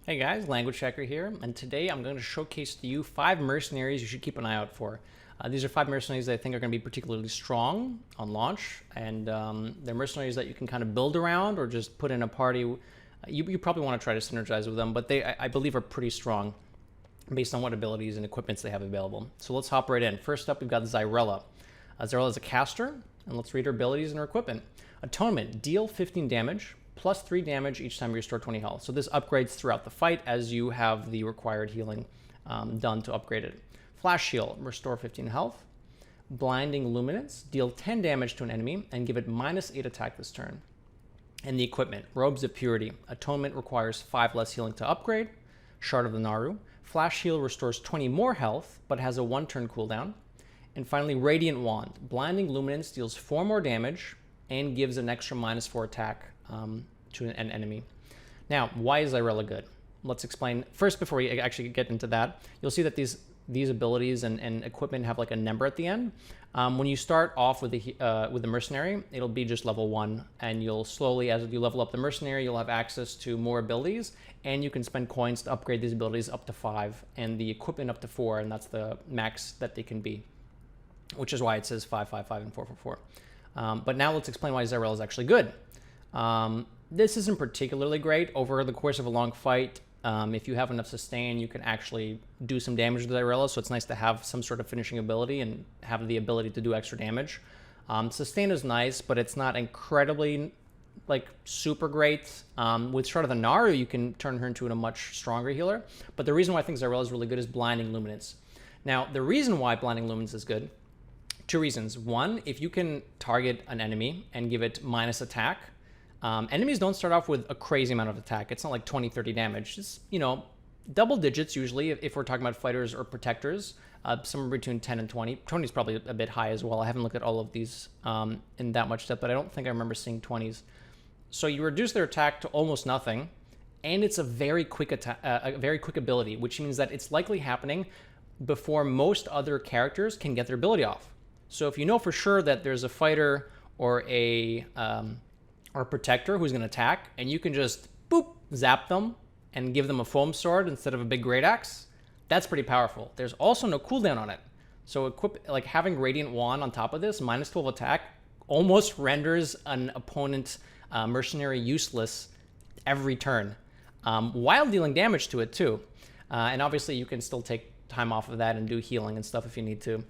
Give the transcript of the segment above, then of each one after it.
Hey guys, Languagehacker here, and today I'm going to showcase to you 5 mercenaries you should keep an eye out for. These are 5 mercenaries that I think are going to be particularly strong on launch, and they're mercenaries that you can kind of build around or just put in a party. You probably want to try to synergize with them, but I believe, are pretty strong based on what abilities and equipments they have available. So let's hop right in. First up, we've got Xyrella. Xyrella is a caster, and let's read her abilities and her equipment. Atonement, deal 15 damage, plus 3 damage each time you restore 20 health. So this upgrades throughout the fight as you have the required healing done to upgrade it. Flash Heal, restore 15 health. Blinding Luminance, deal 10 damage to an enemy and give it -8 attack this turn. And the equipment, Robes of Purity. Atonement requires 5 less healing to upgrade. Shard of the Naru. Flash Heal restores 20 more health, but has a 1-turn cooldown. And finally, Radiant Wand. Blinding Luminance deals 4 more damage and gives an extra -4 attack to an enemy. Now, why is Xyrella good? Let's explain. First, before we actually get into that, you'll see that these abilities and equipment have like a number at the end. When you start off with the mercenary, it'll be just level 1, and you'll slowly, as you level up the mercenary, you'll have access to more abilities, and you can spend coins to upgrade these abilities up to 5, and the equipment up to 4, and that's the max that they can be, which is why it says 5, 5, 5, and 4, 4, 4. But now let's explain why Xyrella is actually good. This isn't particularly great over the course of a long fight. If you have enough sustain, you can actually do some damage to Xyrella, so it's nice to have some sort of finishing ability and have the ability to do extra damage. Sustain is nice, but it's not incredibly, super great. With Shard of the Naru, you can turn her into a much stronger healer, but the reason why I think Xyrella is really good is Blinding Luminance. Now, the reason why Blinding Luminance is good, 2 reasons. One, if you can target an enemy and give it minus attack, enemies don't start off with a crazy amount of attack. It's not like 20, 30 damage. It's, double digits usually if we're talking about fighters or protectors, somewhere between 10 and 20. 20 is probably a bit high as well. I haven't looked at all of these in that much depth, but I don't think I remember seeing 20s. So you reduce their attack to almost nothing, and it's a very quick ability, which means that it's likely happening before most other characters can get their ability off. So if you know for sure that there's a fighter or a protector who's going to attack, and you can just boop zap them and give them a foam sword instead of a big great axe, that's pretty powerful. There's also no cooldown on it, so having Radiant Wand on top of this -12 attack almost renders an opponent mercenary useless every turn, while dealing damage to it too. And obviously you can still take time off of that and do healing and stuff if you need to.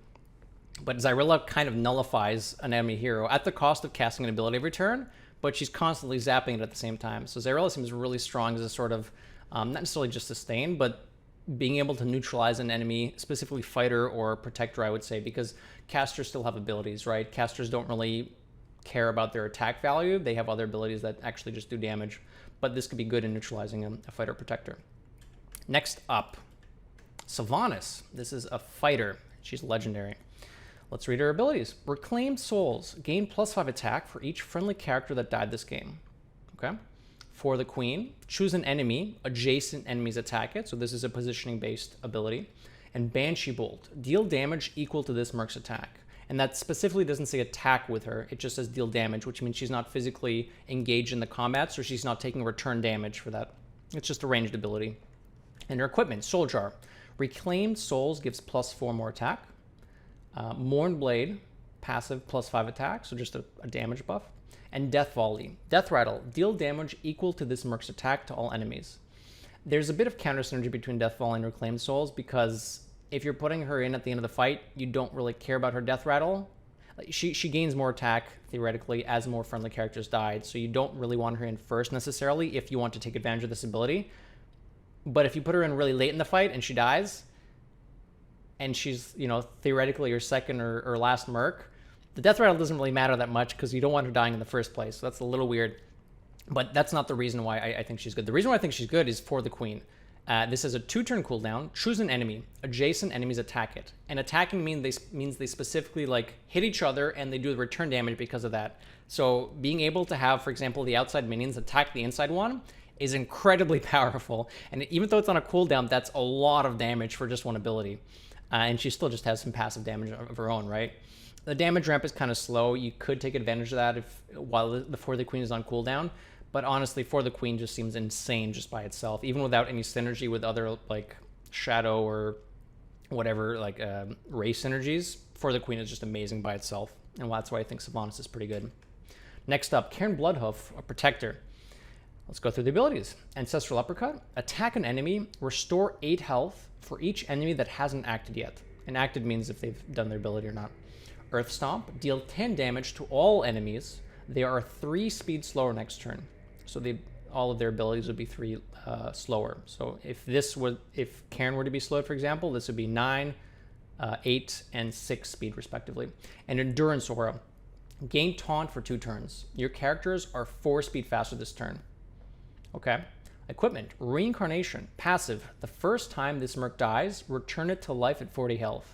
But Xyrella kind of nullifies an enemy hero at the cost of casting an ability every turn, but she's constantly zapping it at the same time. So Xyrella seems really strong as a sort of, not necessarily just sustain, but being able to neutralize an enemy, specifically fighter or protector, I would say, because casters still have abilities, right? Casters don't really care about their attack value. They have other abilities that actually just do damage, but this could be good in neutralizing a fighter protector. Next up, Sylvanas. This is a fighter. She's legendary. Let's read her abilities. Reclaimed Souls. Gain +5 attack for each friendly character that died this game. Okay. For the Queen, choose an enemy. Adjacent enemies attack it. So this is a positioning-based ability. And Banshee Bolt. Deal damage equal to this merc's attack. And that specifically doesn't say attack with her. It just says deal damage, which means she's not physically engaged in the combat, so she's not taking return damage for that. It's just a ranged ability. And her equipment, Soul Jar. Reclaimed Souls gives +4 more attack. Mourn Blade, passive +5 attack, so just a damage buff. And Death Volley. Death Rattle, deal damage equal to this merc's attack to all enemies. There's a bit of counter synergy between Death Volley and Reclaimed Souls, because if you're putting her in at the end of the fight, you don't really care about her Death Rattle. She gains more attack, theoretically, as more friendly characters died, so you don't really want her in first, necessarily, if you want to take advantage of this ability. But if you put her in really late in the fight and she dies, and she's, theoretically your second or last merc, the death rattle doesn't really matter that much because you don't want her dying in the first place. So that's a little weird. But that's not the reason why I think she's good. The reason why I think she's good is for the Queen. This is a 2-turn cooldown. Choose an enemy. Adjacent enemies attack it. And attacking means they specifically hit each other, and they do return damage because of that. So being able to have, for example, the outside minions attack the inside one is incredibly powerful. And even though it's on a cooldown, that's a lot of damage for just one ability. And she still just has some passive damage of her own, right? The damage ramp is kind of slow. You could take advantage of that before the Queen is on cooldown. But honestly, For the Queen just seems insane just by itself, even without any synergy with other like Shadow or whatever like race synergies. For the Queen is just amazing by itself, and that's why I think Sylvanas is pretty good. Next up, Cairne Bloodhoof, a protector. Let's go through the abilities. Ancestral Uppercut. Attack an enemy. Restore 8 health for each enemy that hasn't acted yet. And acted means if they've done their ability or not. Earth Stomp. Deal 10 damage to all enemies. They are 3 speed slower next turn. So all of their abilities would be 3 slower. So if Cairne were to be slowed, for example, this would be 9, 8, and 6 speed respectively. And Endurance Aura. Gain Taunt for 2 turns. Your characters are 4 speed faster this turn. Okay. Equipment. Reincarnation. Passive. The first time this merc dies, return it to life at 40 health.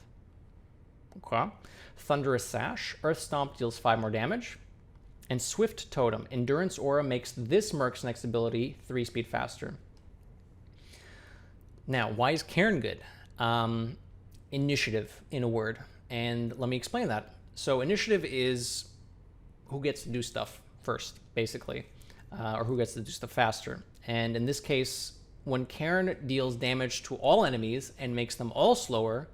Okay. Thunderous Sash. Earth Stomp deals 5 more damage. And Swift Totem. Endurance Aura makes this merc's next ability 3 speed faster. Now, why is Cairne good? Initiative, in a word. And let me explain that. So initiative is who gets to do stuff first, basically. Or who gets to do stuff faster. And in this case, when Cairne deals damage to all enemies and makes them all slower,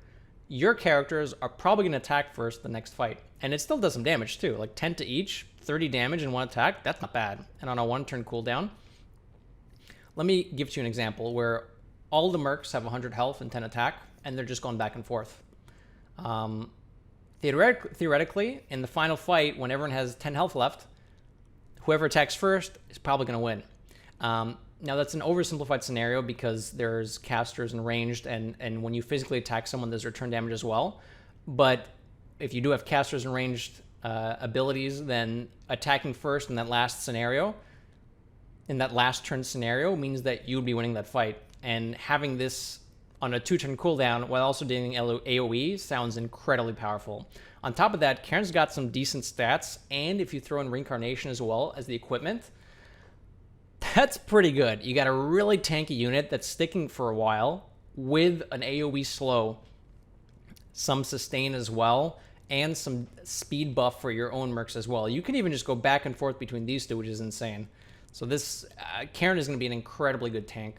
your characters are probably going to attack first the next fight. And it still does some damage too, like 10 to each, 30 damage in one attack. That's not bad. And on a 1-turn cooldown. Let me give you an example where all the mercs have 100 health and 10 attack, and they're just going back and forth. Theoretically, in the final fight, when everyone has 10 health left, whoever attacks first is probably going to win. Now, that's an oversimplified scenario because there's casters and ranged, and when you physically attack someone, there's return damage as well. But if you do have casters and ranged abilities, then attacking first in that last scenario, in that last turn scenario, means that you would be winning that fight. And having this on a 2-turn cooldown while also dealing AoE sounds incredibly powerful. On top of that, Cairne's got some decent stats, and if you throw in Reincarnation as well as the equipment, that's pretty good. You got a really tanky unit that's sticking for a while with an AoE slow, some sustain as well, and some speed buff for your own mercs as well. You can even just go back and forth between these two, which is insane. So this Cairne is going to be an incredibly good tank,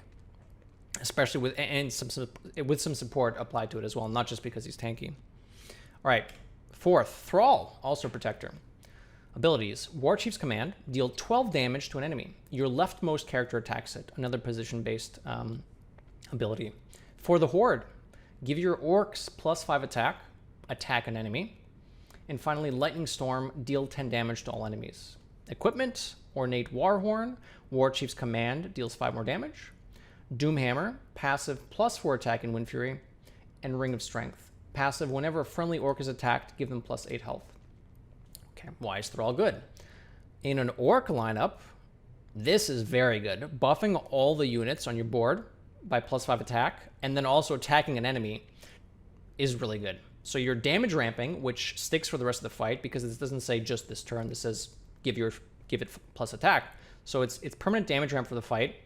especially with some support applied to it as well, not just because he's tanky. All right, fourth, Thrall, also protector. Abilities. War Chief's Command. Deal 12 damage to an enemy. Your leftmost character attacks it. Another position-based ability. For the Horde. Give your orcs +5 attack. Attack an enemy. And finally, Lightning Storm. Deal 10 damage to all enemies. Equipment. Ornate Warhorn. War Chief's Command. Deals 5 more damage. Doomhammer. Passive +4 attack and Wind Fury. And Ring of Strength. Passive, whenever a friendly orc is attacked, give them +8 health. Okay, why is Thrall good? In an orc lineup, this is very good. Buffing all the units on your board by +5 attack, and then also attacking an enemy is really good. So you're damage ramping, which sticks for the rest of the fight because this doesn't say just this turn. This says give it plus attack. So it's permanent damage ramp for the fight,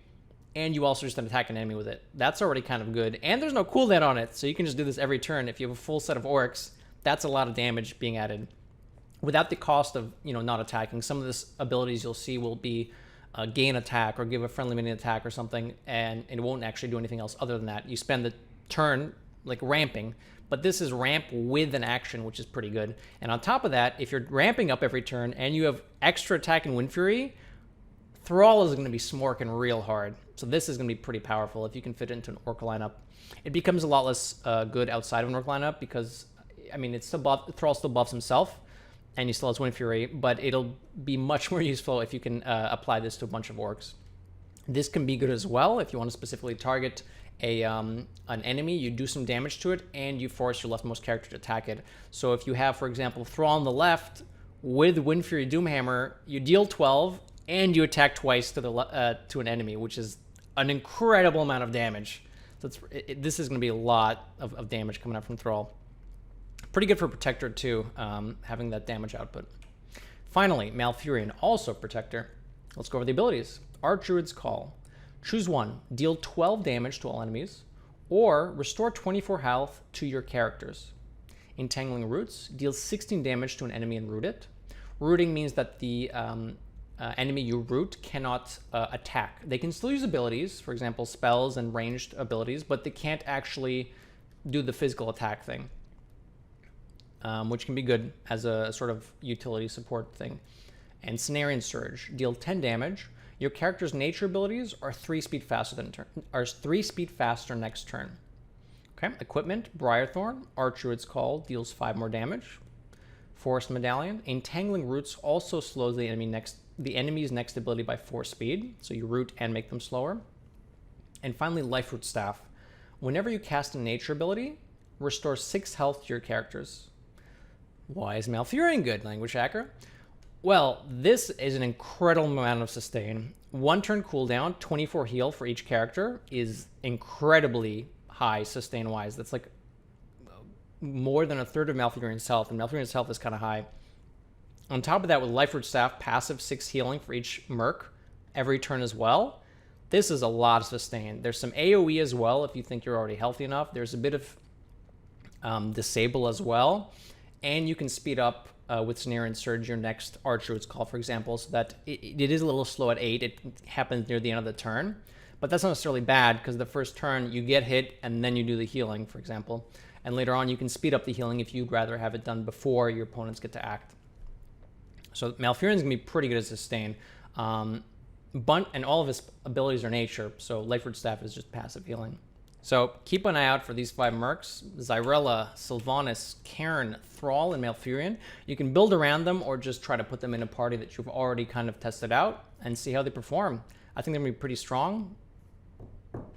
and you also just attack an enemy with it. That's already kind of good, and there's no cooldown on it, so you can just do this every turn. If you have a full set of orcs, that's a lot of damage being added without the cost of not attacking. Some of this abilities you'll see will be gain attack or give a friendly minion attack or something, and it won't actually do anything else other than that. You spend the turn like ramping, but this is ramp with an action, which is pretty good. And on top of that, if you're ramping up every turn and you have extra attack and Wind Fury, Thrall is going to be smorking real hard. So this is going to be pretty powerful if you can fit it into an orc lineup. It becomes a lot less good outside of an orc lineup because, I mean, Thrall still buffs himself, and he still has Wind Fury, but it'll be much more useful if you can apply this to a bunch of orcs. This can be good as well if you want to specifically target an enemy. You do some damage to it, and you force your leftmost character to attack it. So if you have, for example, Thrall on the left with Wind Fury Doomhammer, you deal 12, and you attack twice to an enemy, which is an incredible amount of damage. So this is going to be a lot of damage coming up from Thrall. Pretty good for Protector too, having that damage output. Finally, Malfurion, also Protector. Let's go over the abilities. Archdruid's Call. Choose one. Deal 12 damage to all enemies, or restore 24 health to your characters. Entangling Roots. Deal 16 damage to an enemy and root it. Rooting means that the enemy you root cannot attack. They can still use abilities, for example, spells and ranged abilities, but they can't actually do the physical attack thing, which can be good as a sort of utility support thing. And Cenarian Surge, deal 10 damage. Your character's nature abilities are 3 speed faster next turn. Okay, equipment, Briarthorn, Archruit's Call, deals 5 more damage. Forest Medallion, Entangling Roots also slows the enemy's next ability by 4 speed, so you root and make them slower. And finally, Liferoot Staff. Whenever you cast a nature ability, restore 6 health to your characters. Why is Malfurion good, Languagehacker? Well, this is an incredible amount of sustain. 1 turn cooldown, 24 heal for each character is incredibly high sustain-wise. That's like more than a third of Malfurion's health, and Malfurion's health is kind of high. On top of that, with Liferoot Staff, passive 6 healing for each merc every turn as well. This is a lot of sustain. There's some AoE as well if you think you're already healthy enough. There's a bit of disable as well. And you can speed up with Cenarian Surge your next Archruit's Call, for example, so that it is a little slow at 8. It happens near the end of the turn. But that's not necessarily bad, because the first turn you get hit and then you do the healing, for example. And later on you can speed up the healing if you'd rather have it done before your opponents get to act. So Malfurion's going to be pretty good at sustain. And all of his abilities are nature, so Liferoot Staff is just passive healing. So keep an eye out for these 5 mercs: Xyrella, Sylvanas, Cairne, Thrall, and Malfurion. You can build around them or just try to put them in a party that you've already kind of tested out and see how they perform. I think they're going to be pretty strong,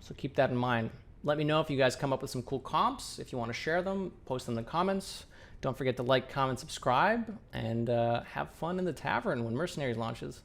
so keep that in mind. Let me know if you guys come up with some cool comps. If you want to share them, post them in the comments. Don't forget to like, comment, subscribe, and have fun in the tavern when Mercenaries launches.